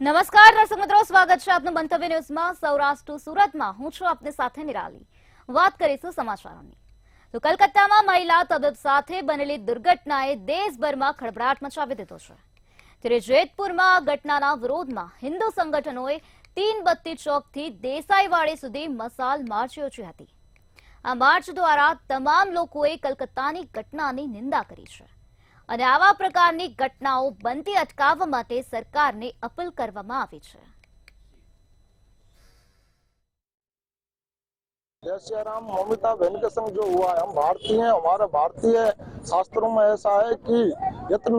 નમસ્કાર દર્શક મિત્રો, સ્વાગત છે આપનું મંતવ્ય ન્યૂઝમાં। સૌરાષ્ટ્ર સુરતમાં હું છું આપની સાથે નિરાલી। વાત કરીશું સમાચારોની। તો કલકત્તામાં મહિલા તબીબ સાથે બનેલી દુર્ઘટનાએ દેશભરમાં ખળભળાટ મચાવી દીધો છે। ત્યારે જેતપુરમાં આ ઘટનાના વિરોધમાં હિન્દુ સંગઠનોએ તીનબત્તી ચોકથી દેસાઈવાડી સુધી મશાલ માર્ચ યોજી હતી। આ માર્ચ દ્વારા તમામ લોકોએ કલકત્તાની ઘટનાની નિંદા કરી છે અને આવા પ્રકારની ઘટનાઓ બનતી અટકાવવા માટે સરકારને અપીલ કરવામાં આવી છે। जय श्री राम। ममता बहन के संग जो हुआ है, हम भारतीय हैं, हमारे भारतीय शास्त्रों में ऐसा है कि यत्र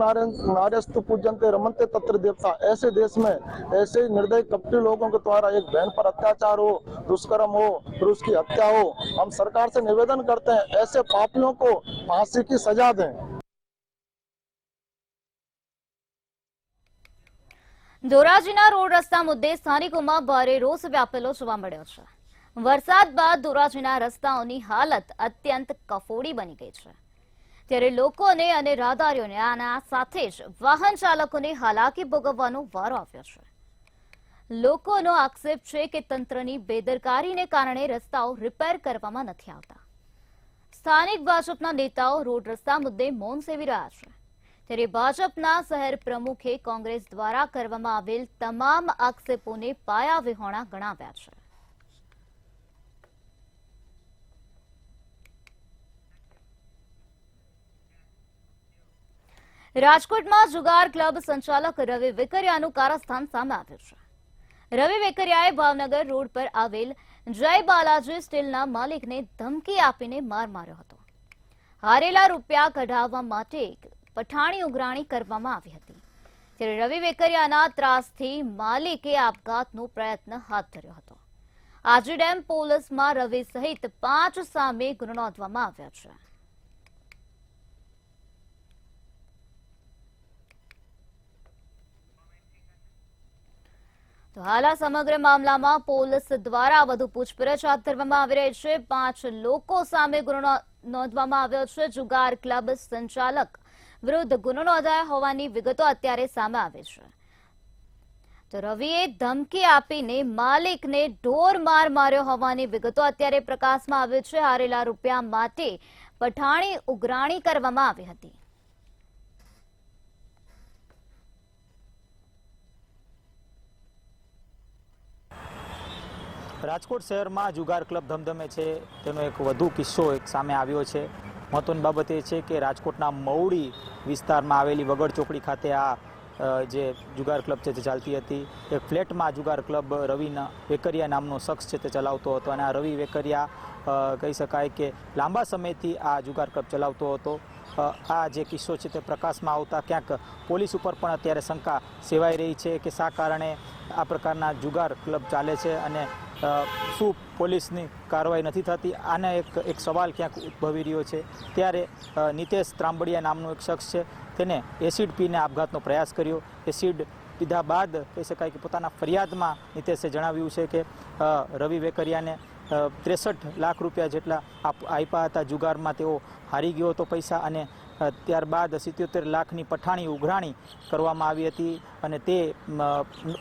नार्यस्तु पूज्यन्ते रमन्ते तत्र देवता। ऐसे देश में ऐसे ही निर्दयी कपटी लोगों के द्वारा एक बहन पर अत्याचार हो, दुष्कर्म हो, फिर उसकी हत्या हो, हम सरकार से निवेदन करते हैं ऐसे पापियों को फांसी की सजा दें। ધોરાજીના રોડ રસ્તા મુદ્દે સ્થાનિકોમાં ભારે રોષ વ્યાપેલો જોવા મળ્યો છે। વરસાદ બાદ ધોરાજીના રસ્તાઓની હાલત અત્યંત કફોડી બની ગઈ છે। ત્યારે લોકોને અને રાહદારીઓને આના સાથે જ વાહન ચાલકોને હાલાકી ભોગવવાનો વારો આવ્યો છે। લોકોનો આક્ષેપ છે કે તંત્રની બેદરકારીને કારણે રસ્તાઓ રિપેર કરવામાં નથી આવતા। સ્થાનિક ભાજપના નેતાઓ રોડ રસ્તા મુદ્દે મૌન સેવી રહ્યા છે। ત્યારે ભાજપના શહેર પ્રમુખે કોંગ્રેસ દ્વારા કરવામાં આવેલ તમામ આક્ષેપોને પાયાવિહોણા ગણાવ્યા છે। રાજકોટમાં જુગાર ક્લબ સંચાલક રવિ વેકરિયાનું કારસ્તાન સામે આવ્યું છે। રવિ વેકરિયાએ ભાવનગર રોડ પર આવેલ જય બાલાજી સ્ટીલના માલિકને ધમકી આપીને માર માર્યો હતો। હારેલા રૂપિયા કઢાવવા માટે પઠાણી ઉઘરાણી કરવામાં આવી હતી। ત્યારે રવિ વેકરિયાના ત્રાસથી માલિકે આપઘાતનો પ્રયત્ન હાથ ધર્યો હતો। આજીડેમ પોલીસમાં રવિ સહિત 5 સામે ગુનો નોંધવામાં આવ્યો છે। તો હાલ આ સમગ્ર મામલામાં પોલીસ દ્વારા વધુ પૂછપરછ હાથ ધરવામાં આવી રહી છે। 5 લોકો સામે ગુનો નોંધવામાં આવ્યો છે। જુગાર ક્લબ સંચાલક વિરુદ્ધ ગુનો નોંધાયો હોવાની વિગતો અત્યારે સામે આવી છે। તો રવિએ ધમકી આપીને માલિકને ઢોર માર માર્યો હોવાની વિગતો અત્યારે પ્રકાશમાં આવી છે। હારેલા રૂપિયા માટે પઠાણી ઉઘરાણી કરવામાં આવી હતી। રાજકોટ શહેરમાં જુગાર ક્લબ ધમધમે છે તેનો એક વધુ કિસ્સો એક સામે આવ્યો છે। મહત્વની બાબત એ છે કે રાજકોટના મવડી વિસ્તારમાં આવેલી વગડ ચોકડી ખાતે આ જે જુગાર ક્લબ છે તે ચાલતી હતી। એક ફ્લેટમાં જુગાર ક્લબ રવિ વેકરિયા નામનો શખ્સ છે તે ચલાવતો હતો અને આ રવિ વેકરિયા કહી શકાય કે લાંબા સમયથી આ જુગાર ક્લબ ચલાવતો હતો। આ જે કિસ્સો છે તે પ્રકાશમાં આવતા ક્યાંક પોલીસ ઉપર પણ અત્યારે શંકા સેવાઈ રહી છે કે શા કારણે આ પ્રકારના જુગાર ક્લબ ચાલે છે અને શું પોલીસની કાર્યવાહી નથી થતી। આને એક સવાલ ક્યાંક ઉદ્ભવી રહ્યો છે। ત્યારે નિતેશ ત્રાંબડિયા નામનો એક શખ્સ છે તેને એસિડ પીને આપઘાતનો પ્રયાસ કર્યો। એસિડ પીધા બાદ કહી શકાય કે પોતાના ફરિયાદમાં નિતેશે જણાવ્યું છે કે રવિ વેકરિયાને 63 લાખ રૂપિયા જેટલા આપ્યા હતા જુગારમાં, તેઓ હારી ગયો હતો પૈસા અને ત્યારબાદ 77 લાખની પઠાણી ઉઘરાણી કરવામાં આવી હતી અને તે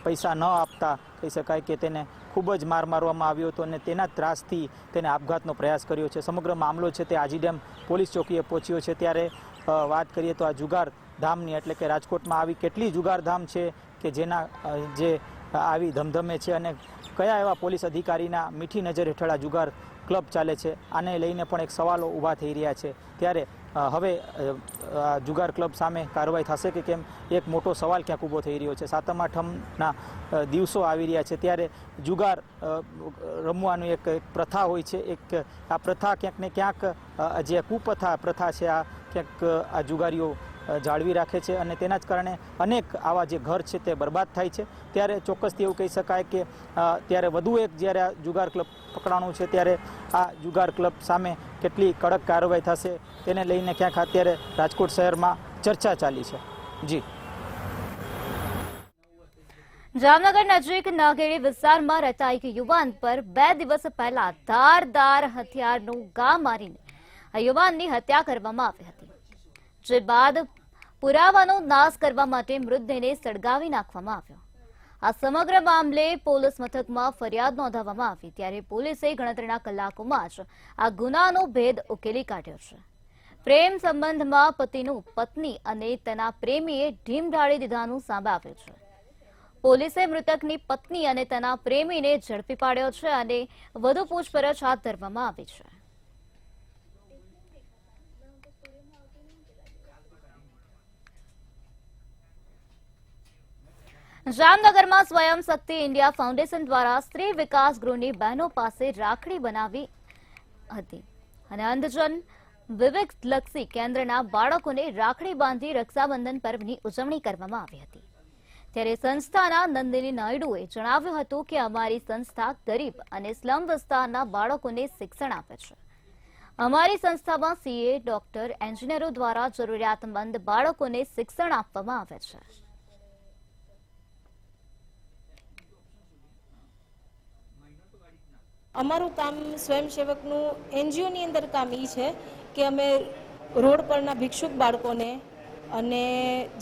પૈસા ન આપતા કહી શકાય કે તેને ખૂબ જ માર મારવામાં આવ્યો હતો અને તેના ત્રાસથી તેને આપઘાતનો પ્રયાસ કર્યો છે। સમગ્ર મામલો છે તે આજીડેમ પોલીસ ચોકીએ પહોંચ્યો છે। ત્યારે વાત કરીએ તો આ જુગાર ધામની એટલે કે રાજકોટમાં આવી કેટલી જુગાર ધામ છે કે જેના જે આવી ધમધમે છે અને કયા એવા પોલીસ અધિકારીના મીઠી નજર હેઠળ આ જુગાર ક્લબ ચાલે છે, આને લઈને પણ એક સવાલો ઊભા થઈ રહ્યા છે। ત્યારે હવે જુગાર ક્લબ સામે કાર્યવાહી થશે કે કેમ એક મોટો સવાલ ક્યાંક ઊભો થઈ રહ્યો છે। સાતમ આઠમના દિવસો આવી રહ્યા છે ત્યારે જુગાર રમવાનું એક પ્રથા હોય છે। એક આ પ્રથા ક્યાંક ને ક્યાંક જે પ્રથા છે આ ક્યાંક આ જુગારીઓ જાળવી રાખે છે અને તેના જ કારણે અનેક આવા જે ઘર છે તે બરબાદ થાય છે। ત્યારે ચોક્કસથી એવું કહી શકાય કે ત્યારે વધુ એક જ્યારે આ જુગાર ક્લબ પકડાણું છે ત્યારે આ જુગાર ક્લબ સામે કેટલી કડક કાર્યવાહી થશે તેને લઈને ક્યાંક અત્યારે રાજકોટ શહેરમાં ચર્ચા ચાલી છે। જી જામનગર નજીક નાગેડી વિસ્તારમાં રહેતા એક યુવાન પર 2 દિવસ પહેલા ધારદાર હથિયારનો ઘા મારીને આ યુવાનની હત્યા કરવામાં આવી હતી। જે બાદ પુરાવાનો નાશ કરવા માટે મૃતદેહને સળગાવી નાખવામાં આવ્યો। આ સમગ્ર મામલે પોલીસ મથકમાં ફરિયાદ નોંધાવવામાં આવી ત્યારે પોલીસે ગણતરીના કલાકોમાં જ આ ગુનાનો ભેદ ઉકેલી કાઢ્યો છે. પ્રેમ સંબંધમાં પતિનું પત્ની અને તેના પ્રેમીએ ઢીમ ઢાળી દીધાનું સામે આવ્યું છે. પોલીસે મૃતકની પત્ની અને તેના પ્રેમીને ઝડપી પાડ્યો છે અને વધુ પૂછપરછ હાથ ધરવામાં આવી છે. જામનગરમાં સ્વયં શક્તિ ઇન્ડિયા ફાઉન્ડેશન દ્વારા સ્ત્રી વિકાસ ગૃહની બહેનો પાસે રાખડી બનાવી હતી અને અંધજન વિવેકલક્ષી કેન્દ્રના બાળકોને રાખડી બાંધી રક્ષાબંધન પર્વની ઉજવણી કરવામાં આવી હતી. ત્યારે સંસ્થાના નંદિની નાયડુએ જણાવ્યું હતું કે અમારી સંસ્થા ગરીબ અને સ્લમ વિસ્તારના બાળકોને શિક્ષણ આપે છે. અમારી સંસ્થામાં સીએ, ડોક્ટર, એન્જિનિયરો દ્વારા જરૂરિયાતમંદ બાળકોને શિક્ષણ આપવામાં આવે છે. અમારું કામ સ્વયંસેવકનું એનજીઓની અંદર કામ એ છે કે અમે રોડ પરના ભિક્ષુક બાળકોને અને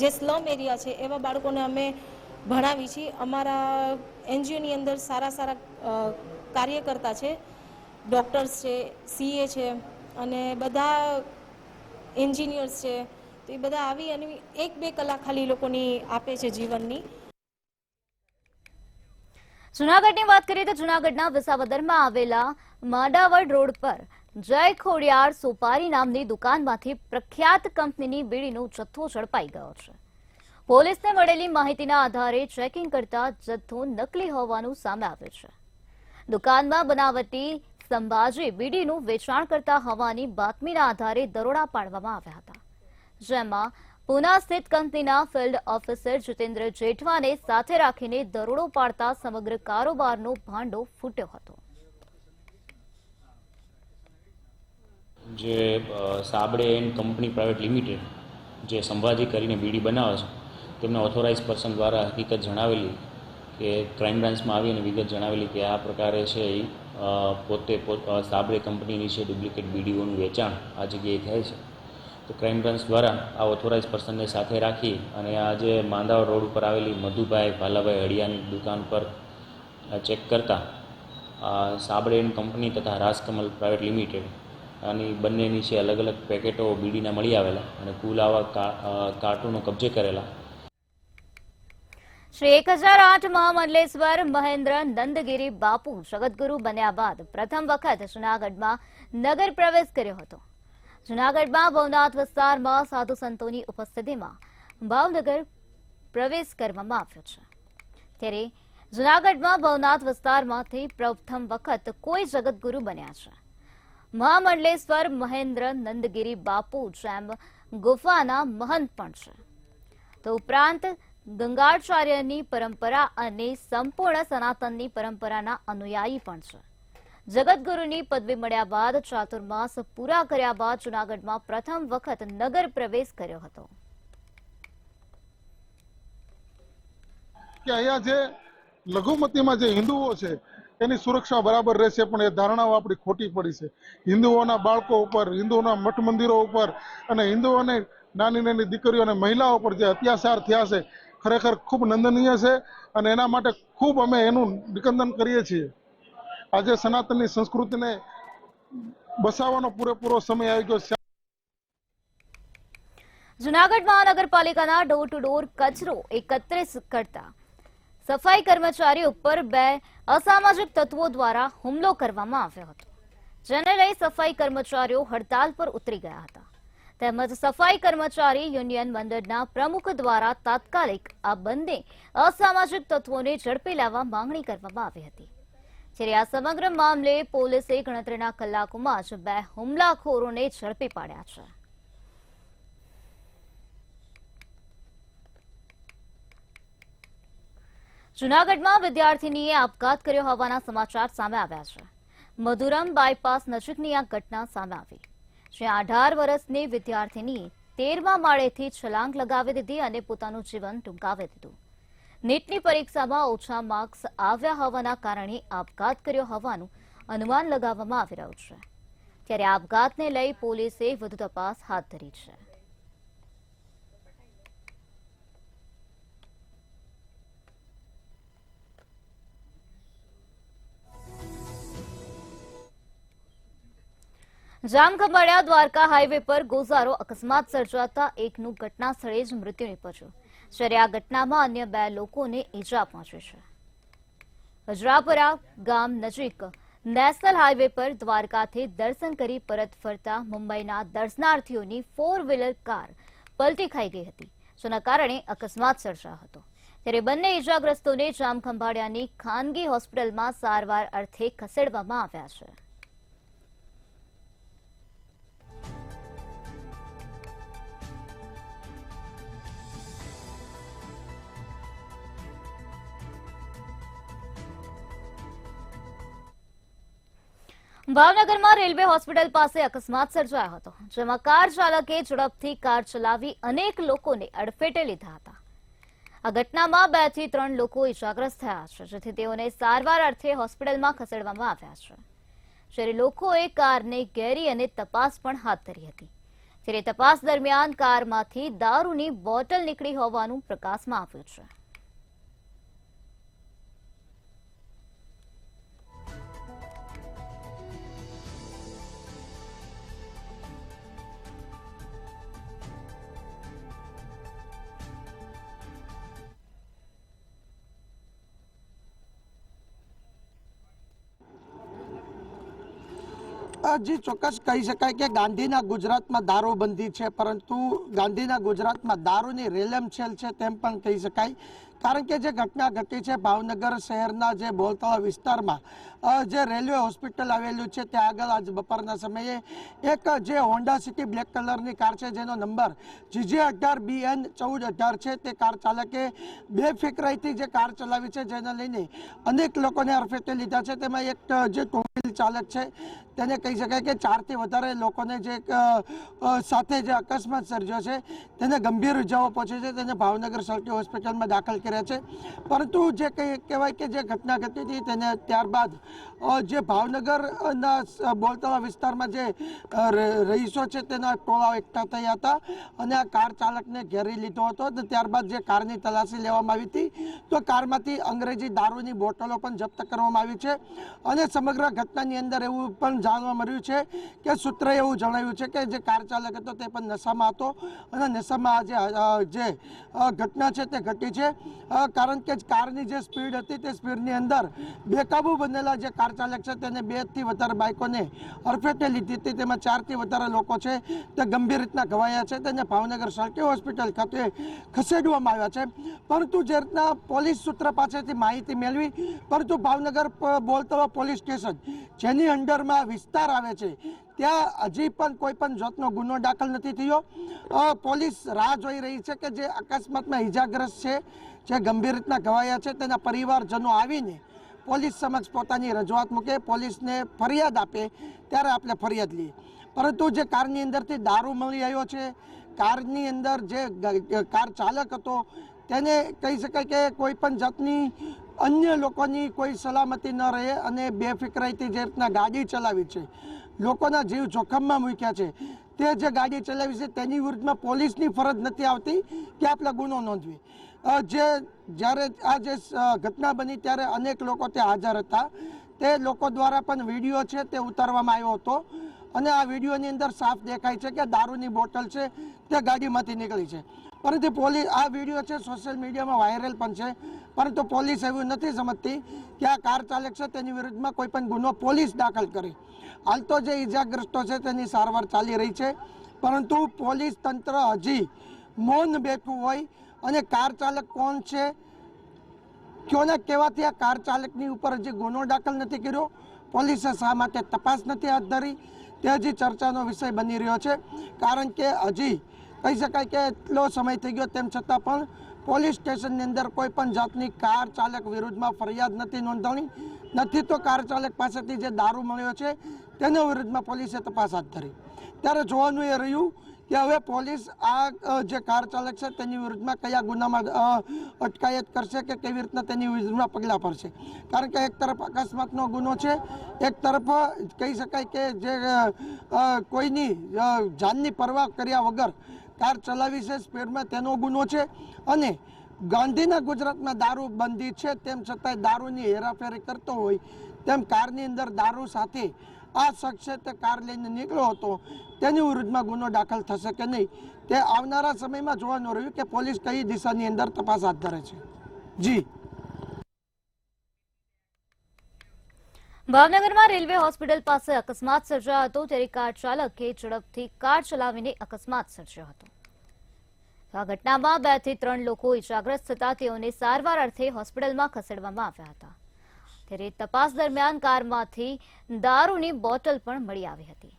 જે સ્લમ એરિયા છે એવા બાળકોને અમે ભણાવી છીએ. અમારા એનજીઓની અંદર સારા સારા કાર્યકર્તા છે, ડૉક્ટર્સ છે, સીએ છે અને બધા એન્જિનિયર્સ છે. તો એ બધા આવી અને 1-2 કલાક ખાલી લોકોની આપે છે જીવનની. જૂનાગઢની વાત કરીએ તો જૂનાગઢના વિસાવદરમાં આવેલા માંડાવડ રોડ પર જય ખોડિયાર સોપારી નામની દુકાનમાંથી પ્રખ્યાત કંપનીની બીડીનો જથ્થો ઝડપાઈ ગયો છે. પોલીસને મળેલી માહિતીના આધારે ચેકિંગ કરતા જથ્થો નકલી હોવાનું સામે આવ્યું છે. દુકાનમાં બનાવટી સંભાજી બીડીનું વેચાણ કરતા હોવાની બાતમીના આધારે દરોડા પાડવામાં આવ્યા હતા, જેમાં પુના સ્થિત કંપનીના ફિલ્ડ ઓફિસર જીતેન્દ્ર જેઠવાને સાથે રાખીને દરોડો પાડતા સમગ્ર કારોબારનો ભાંડો ફૂટ્યો હતો. જે સાબડે એન્ડ કંપની પ્રાઇવેટ લિમિટેડ જે સંભાજી કરીને બીડી બનાવે છે તેમને ઓથોરાઇઝ પર્સન દ્વારા હકીકત જણાવેલી કે ક્રાઇમ બ્રાન્ચમાં આવી અને વિગત જણાવેલી કે આ પ્રકારે છે એ પોતે સાબડે કંપનીની છે ડુપ્લિકેટ બીડીઓનું વેચાણ આ જગ્યાએ થાય છે. તો ક્રાઇમ બ્રાન્ચ દ્વારા આ ઓથોરાઇઝ પર્સનને સાથે રાખી અને આ જે માંદાવડ રોડ ઉપર આવેલી મધુભાઈ ભાલાભાઈ હળિયાની દુકાન પર ચેક કરતા સાબડે એન્ડ કંપની તથા રાજકમલ પ્રાઇવેટ લિમિટેડ આની બંનેની છે અલગ અલગ પેકેટો બીડીના મળી આવેલા અને કુલ આવા કાર્ટૂનો કબજે કરેલા. શ્રી 1008 મહામંડલેશ્વર મહેન્દ્ર નંદગીરી બાપુ જગતગુરુ બન્યા બાદ પ્રથમ વખત જૂનાગઢમાં નગર પ્રવેશ કર્યો હતો. જૂનાગઢમાં ભવનાથ વિસ્તારમાં સાધુ સંતોની ઉપસ્થિતિમાં ભાવનગર પ્રવેશ કરવામાં આવ્યો છે. ત્યારે જૂનાગઢમાં ભવનાથ વિસ્તારમાંથી પ્રથમ વખત કોઈ જગતગુરુ બન્યા છે. મહામંડલેશ્વર મહેન્દ્ર નંદગીરી બાપુ જેમ ગુફાના મહંત પણ છે. તો ઉપરાંત ગંગાચાર્યની પરંપરા અને સંપૂર્ણ સનાતનની પરંપરાના અનુયાયી પણ છે. જગતગુરુની પદવી મળ્યા બાદ ચાતુર્માસ પૂરા કર્યા બાદ જૂનાગઢમાં પ્રથમ વખત નગર પ્રવેશ કર્યો હતો. કે અહીંયા જે લઘુમતીમાં જે હિન્દુઓ છે એની સુરક્ષા બરાબર રહેશે, પણ એ ધારણાઓ આપણી ખોટી પડી છે. હિન્દુઓના બાળકો ઉપર, હિન્દુઓના મઠ મંદિરો ઉપર અને હિન્દુઓને નાની નાની દીકરીઓ અને મહિલાઓ પર જે અત્યાચાર થયા છે ખરેખર ખૂબ નિંદનીય છે અને એના માટે ખૂબ અમે એનું નિકંદન કરીએ છીએ. આજે સનાતનની સંસ્કૃતિને બસાવવાનો પૂરેપૂરો સમય આવી ગયો છે. જૂનાગઢ મહાનગરપાલિકાના ડોર ટુ ડોર કચરો એકત્રિત કરતા સફાઈ કર્મચારી ઉપર 2 અસામાજિક તત્વો દ્વારા હુમલો કરવામાં આવ્યો હતો, જેને લઈ સફાઈ કર્મચારીઓ હડતાલ પર ઉતરી ગયા હતા. તેમજ સફાઈ કર્મચારી યુનિયન મંડળના પ્રમુખ દ્વારા તાત્કાલિક આ બંને અસામાજિક તત્વોને ઝડપી લેવા માંગણી કરવામાં આવી હતી. જ્યારે આ સમગ્ર મામલે પોલીસે ગણતરીના કલાકોમાં જ 2 હુમલાખોરોને ઝડપી પાડ્યા છે. જૂનાગઢમાં વિદ્યાર્થીનીએ આપઘાત કર્યો હોવાના સમાચાર સામે આવ્યા છે. મધુરમ બાયપાસ નજીકની આ ઘટના સામે આવી, જ્યાં 18 વર્ષની વિદ્યાર્થીનીએ 13મા માળેથી છલાંગ લગાવી દીધી અને પોતાનું જીવન ટૂંકાવી દીધું. નીટની પરીક્ષામાં ઓછા માર્ક્સ આવ્યા હોવાના કારણે આપઘાત કર્યો હોવાનું અનુમાન લગાવવામાં આવી રહ્યું છે. ત્યારે આપઘાતને લઈ પોલીસે વધુ તપાસ હાથ ધરી છે. જામખંભાળિયા દ્વારકા હાઈવે પર ગોઝારો અકસ્માત સર્જાતા એકનું ઘટના સ્થળે જ મૃત્યુ નીપજ્યું, જ્યારે આ ઘટનામાં અન્ય 2 લોકોને ઈજા પહોંચી છે. હજરાપરા ગામ નજીક નેશનલ હાઈવે પર દ્વારકાથી દર્શન કરી પરત ફરતા મુંબઈના દર્શનાર્થીઓની 4-વ્હીલર કાર પલટી ખાઈ ગઈ હતી, જેના કારણે અકસ્માત સર્જાયો હતો. ત્યારે બંને ઈજાગ્રસ્તોને જામખંભાળિયાની ખાનગી હોસ્પિટલમાં સારવાર અર્થે ખસેડવામાં આવ્યા છે. ભાવનગરમાં રેલવે હોસ્પિટલ પાસે અકસ્માત સર્જાયો હતો, જેમાં કાર ચાલકે ઝડપથી કાર ચલાવી અનેક લોકોને અડફેટે લીધા હતા. આ ઘટનામાં 2 થી 3 લોકો ઇજાગ્રસ્ત થયા છે, જેથી તેઓને સારવાર અર્થે હોસ્પિટલમાં ખસેડવામાં આવ્યા છે. જ્યારે લોકોએ કારને ઘેરી અને તપાસ પણ હાથ ધરી હતી. ત્યારે તપાસ દરમિયાન કારમાંથી દારૂની બોટલ નીકળી હોવાનું પ્રકાશમાં આવ્યું છે. જી ચોક્કસ કહી શકાય કે ગાંધીના ગુજરાતમાં દારૂબંધી છે, પરંતુ ગાંધીના ગુજરાતમાં દારૂની રેલમછેલ છે તેમ પણ કહી શકાય. કારણ કે જે ઘટના ઘટી છે ભાવનગર શહેરના જે બોલતળા વિસ્તારમાં જે રેલવે હોસ્પિટલ આવેલું છે ત્યાં આગળ આજ બપોરના સમયે એક જે હોન્ડા સિટી બ્લેક કલરની કાર છે જેનો નંબર GJ18BN 1418 છે, તે કાર ચાલકે બેફિકરાઈથી જે કાર ચલાવી છે, જેને લઈને અનેક લોકોને અડફેટે લીધા છે. તેમાં એક જે ટુ વ્હીલ ચાલક છે તેને કહી શકાય કે 4 થી વધારે લોકોને જે સાથે જે અકસ્માત સર્જ્યો છે તેને ગંભીર ઇજાઓ પહોંચી છે, તેને ભાવનગર સર્ટી હોસ્પિટલમાં દાખલ કર્યા છે. પરંતુ જે કહેવાય કે જે ઘટના ઘટી હતી તેને ત્યારબાદ જે ભાવનગરના બોલતળા વિસ્તારમાં જે રહીશો છે તેના ટોળા એકઠા થયા હતા અને આ કાર ચાલકને ઘેરી લીધો હતો. અને ત્યારબાદ જે કારની તલાશી લેવામાં આવી હતી તો કારમાંથી અંગ્રેજી દારૂની બોટલો પણ જપ્ત કરવામાં આવી છે. અને સમગ્ર ઘટનાની અંદર એવું પણ જાણવા મળ્યું છે કે સૂત્રએ એવું જણાવ્યું છે કે જે કાર ચાલક હતો તે પણ નશામાં હતો અને નશામાં જે ઘટના છે તે ઘટી છે. કારણ કે કારની જે સ્પીડ હતી તે સ્પીડની અંદર બેકાબુ બનેલા જે કાર ચાલક છે તેને 2 થી વધારે બાઇકોને અડફેટે લીધી હતી. તેમાં 4 થી વધારે લોકો છે તે ગંભીર રીતના ઘવાયા છે, તેને ભાવનગર સર્ટી હોસ્પિટલ ખાતે ખસેડવામાં આવ્યા છે. પરંતુ જે રીતના પોલીસ સૂત્ર પાસેથી માહિતી મેળવી, પરંતુ ભાવનગર બોલતળા પોલીસ સ્ટેશન જેની અંડરમાં વિસ્તાર આવે છે ત્યાં હજી પણ કોઈ પણ જાતનો ગુનો દાખલ નથી થયો. પોલીસ રાહ જોઈ રહી છે કે જે અકસ્માતમાં ઇજાગ્રસ્ત છે, જે ગંભીર રીતના ઘવાયા છે, તેના પરિવારજનો આવીને પોલીસ સમક્ષ પોતાની રજૂઆત મૂકે, પોલીસને ફરિયાદ આપે ત્યારે આપણે ફરિયાદ લઈએ. પરંતુ જે કારની અંદરથી દારૂ મળી આવ્યો છે, કારની અંદર જે કાર ચાલક હતો તેને કહી શકાય કે કોઈ પણ જાતની અન્ય લોકોની કોઈ સલામતી ન રહે અને બેફિકરાઈથી જે રીતના ગાડી ચલાવી છે, લોકોના જીવ જોખમમાં મૂક્યા છે, તે જે ગાડી ચલાવી છે તેની વિરુદ્ધમાં પોલીસની ફરજ નથી આવતી કે આપણે ગુનો નોંધવી. જ્યારે આ જે ઘટના બની ત્યારે અનેક લોકો ત્યાં હાજર હતા. તે લોકો દ્વારા પણ વિડીયો છે તે ઉતારવામાં આવ્યો હતો અને આ વિડીયોની અંદર સાફ દેખાય છે કે દારૂની બોટલ છે તે ગાડીમાંથી નીકળી છે. પરંતુ પોલીસ આ વિડીયો છે સોશિયલ મીડિયામાં વાયરલ પણ છે, પરંતુ પોલીસ એવું નથી સમજતી કે આ કાર ચાલક છે તેની વિરુદ્ધમાં કોઈ પણ ગુનો પોલીસ દાખલ કરે. હાલ તો જે ઇજાગ્રસ્તો છે તેની સારવાર ચાલી રહી છે, પરંતુ પોલીસ તંત્ર હજી મૌન બેઠું હોય અને કાર ચાલક કોણ છે, કોને કહેવાથી આ કાર ચાલકની ઉપર હજી ગુનો દાખલ નથી કર્યો, પોલીસે શા માટે તપાસ નથી હાથ ધરી, તે હજી ચર્ચાનો વિષય બની રહ્યો છે. કારણ કે હજી કહી શકાય કે એટલો સમય થઈ ગયો તેમ છતાં પણ પોલીસ સ્ટેશનની અંદર કોઈ પણ જાતની કાર ચાલક વિરુદ્ધમાં ફરિયાદ નથી નોંધાણી નથી. તો કાર ચાલક પાસેથી જે દારૂ મળ્યો છે તેના વિરુદ્ધમાં પોલીસે તપાસ હાથ ધરી. ત્યારે જોવાનું એ રહ્યું કે હવે પોલીસ આ જે કાર ચાલક છે તેની વિરુદ્ધમાં કયા ગુનામાં અટકાયત કરશે કે કેવી રીતના તેની વિરુદ્ધમાં પગલાં ભરશે. કારણ કે એક તરફ અકસ્માતનો ગુનો છે, એક તરફ કહી શકાય કે જે કોઈની જાનની પરવા કર્યા વગર કાર ચલાવી છે સ્પીડમાં તેનો ગુનો છે. અને ગાંધીના ગુજરાતમાં દારૂ બંધી છે તેમ છતાંય દારૂની હેરાફેરી કરતો હોય તેમ કારની અંદર દારૂ સાથે આ શખ્સે તે કાર લઈને નીકળ્યો હતો તેની વિરુદ્ધમાં ગુનો દાખલ થશે કે નહીં તે આવનારા સમયમાં જોવાનું રહ્યું કે પોલીસ કઈ દિશાની અંદર તપાસ હાથ ધરે છે. જી. ભાવનગરમાં રેલવે હોસ્પિટલ પાસે અકસ્માત સર્જાયો હતો ત્યારે કાર ચાલકે ઝડપથી કાર ચલાવીને અકસ્માત સર્જ્યો હતો. આ ઘટનામાં 2 થી 3 લોકો ઇજાગ્રસ્ત થતા તેઓને સારવાર અર્થે હોસ્પિટલમાં ખસેડવામાં આવ્યા હતા. ત્યારે તપાસ દરમિયાન કારમાંથી દારૂની બોટલ પણ મળી આવી હતી.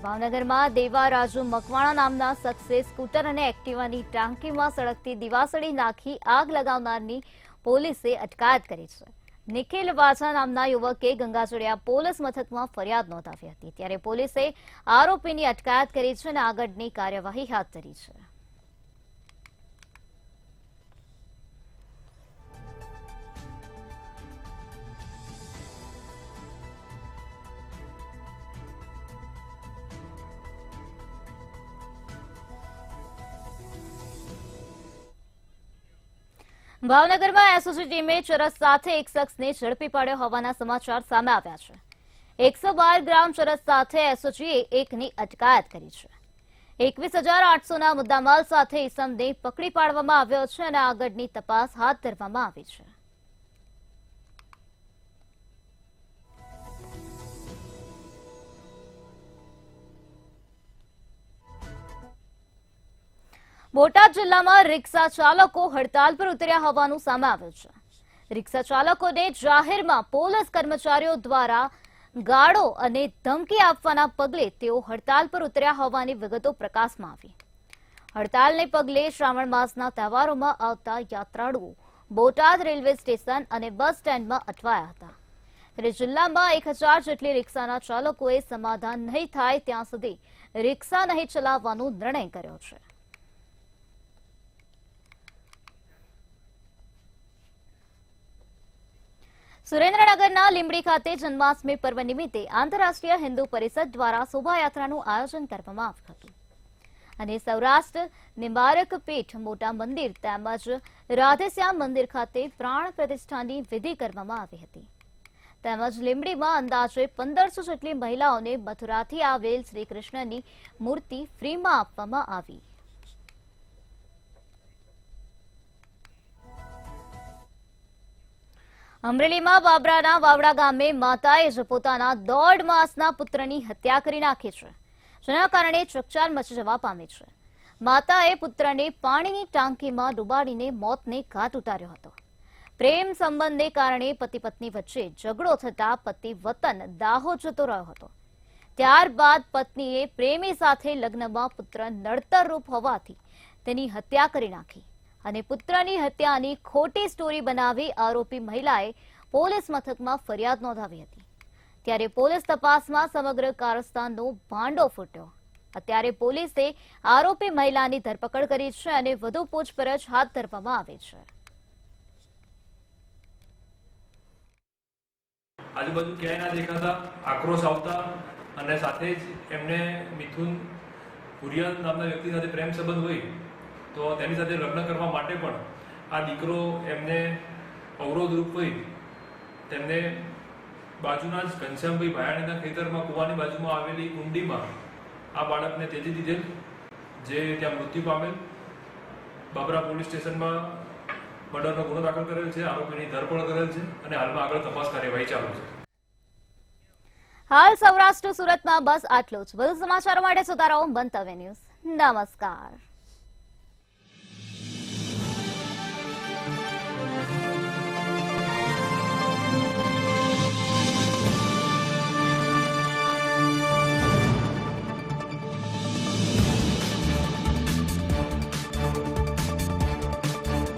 ભાવનગરમાં દેવા રાજુ મકવાણા નામના શખ્સે સ્કૂટર અને એક્ટિવાની ટાંકીમાં સળગતી દિવાસળી નાખી આગ લગાવનારની પોલીસે અટકાયત કરી છે. નિખિલ વાછા નામના યુવકે ગંગાજળિયા પોલીસ મથકમાં ફરિયાદ નોંધાવી હતી. ત્યારે પોલીસે આરોપીની અટકાયત કરી છે અને આગળની કાર્યવાહી હાથ ધરી છે. ભાવનગરમાં એસઓજી ટીમે ચરસ સાથે એક શખ્સને ઝડપી પાડ્યો હોવાના સમાચાર સામે આવ્યા છે. 112 ગ્રામ ચરસ સાથે એસઓજીએ એકની અટકાયત કરી છે. 21,800ના મુદ્દામાલ સાથે ઇસમને પકડી પાડવામાં આવ્યો છે અને આગળની તપાસ હાથ ધરવામાં આવી છે. બોટાદ જિલ્લામાં રિક્ષા ચાલકો હડતાલ પર ઉતર્યા હોવાનું સામે આવ્યું છે. રિક્ષા ચાલકોને જાહેરમાં પોલીસ કર્મચારીઓ દ્વારા ગાળો અને ધમકી આપવાના પગલે તેઓ હડતાલ પર ઉતર્યા હોવાની વિગતો પ્રકાશમાં આવી. હડતાલને પગલે શ્રાવણ માસના તહેવારોમાં આવતા યાત્રાળુઓ બોટાદ રેલવે સ્ટેશન અને બસ સ્ટેન્ડમાં અટવાયા હતા. ત્યારે જિલ્લામાં 1000 જેટલી રિક્ષાના ચાલકોએ સમાધાન નહીં થાય ત્યાં સુધી રિક્ષા નહીં ચલાવવાનો નિર્ણય કર્યો છે. સુરેન્દ્રનગરના લીંબડી ખાતે જન્માષ્ટમી પર્વ નિમિત્તે આંતરરાષ્ટ્રીય હિન્દુ પરિષદ દ્વારા શોભાયાત્રાનું આયોજન કરવામાં આવ્યું હતું અને સૌરાષ્ટ્ર નિંબારક પીઠ મોટા મંદિર તેમજ રાધેશ્યામ મંદિર ખાતે પ્રાણ પ્રતિષ્ઠાની વિધિ કરવામાં આવી હતી. તેમજ લીંબડીમાં અંદાજે 1500 જેટલી મહિલાઓને મથુરાથી આવેલ શ્રી કૃષ્ણની મૂર્તિ ફ્રીમાં આપવામાં આવી. અમરેલીમાં બાબરાના વાવડા ગામે માતાએ જ પોતાના 1.5 માસના પુત્રની હત્યા કરી નાખી છે, જેના કારણે ચકચાર મચી જવા પામી છે. માતાએ પુત્રને પાણીની ટાંકીમાં ડૂબાડીને મોતને ઘાટ ઉતાર્યો હતો. પ્રેમ સંબંધને કારણે પતિ પત્ની વચ્ચે ઝઘડો થતા પતિ વતન દાહોદ જતો રહ્યો હતો. ત્યારબાદ પત્નીએ પ્રેમી સાથે લગ્નમાં પુત્ર નડતરરૂપ હોવાથી તેની હત્યા કરી નાખી અને પુત્રની હત્યાની ખોટી સ્ટોરી બનાવી આરોપી મહિલાએ પોલીસ મથકમાં ફરિયાદ નોંધાવી હતી. ત્યારે પોલીસ તપાસમાં સમગ્ર કારસ્તાનનો ભાંડો ફૂટ્યો. અત્યારે પોલીસે આરોપી મહિલાની ધરપકડ કરી છે અને વધુ પૂછપરછ હાથ ધરવામાં આવી છે. આજુબાજુ ક્યાંય ના દેખાતા, આક્રોશ આવતા અને સાથે જ એમને મિથુન કુરિયન નામના વ્યક્તિ સાથે પ્રેમ સંબંધ હોય તો તેની સાથે લગ્ન કરવા માટે પણ આ દીકરો એમને અવરોધરૂપ હોય તેમને બાજુના જ ઘનશ્યામભાઈ ભાયાણીના ખેતરમાં કૂવાની બાજુમાં આવેલી કુંડીમાં આ બાળકને તેજી દીધેલ, જે ત્યાં મૃત્યુ પામેલ. બાબરા પોલીસ સ્ટેશનમાં મર્ડરનો ગુનો દાખલ કરેલ છે, આરોપીની ધરપકડ કરેલ છે અને હાલમાં આગળ તપાસ કાર્યવાહી ચાલુ છે. હાલ સૌરાષ્ટ્ર સુરતમાં બસ આટલું જ. વધુ સમાચારો માટે જોતા રહો મંતવ્ય ન્યૂઝ. નમસ્કાર.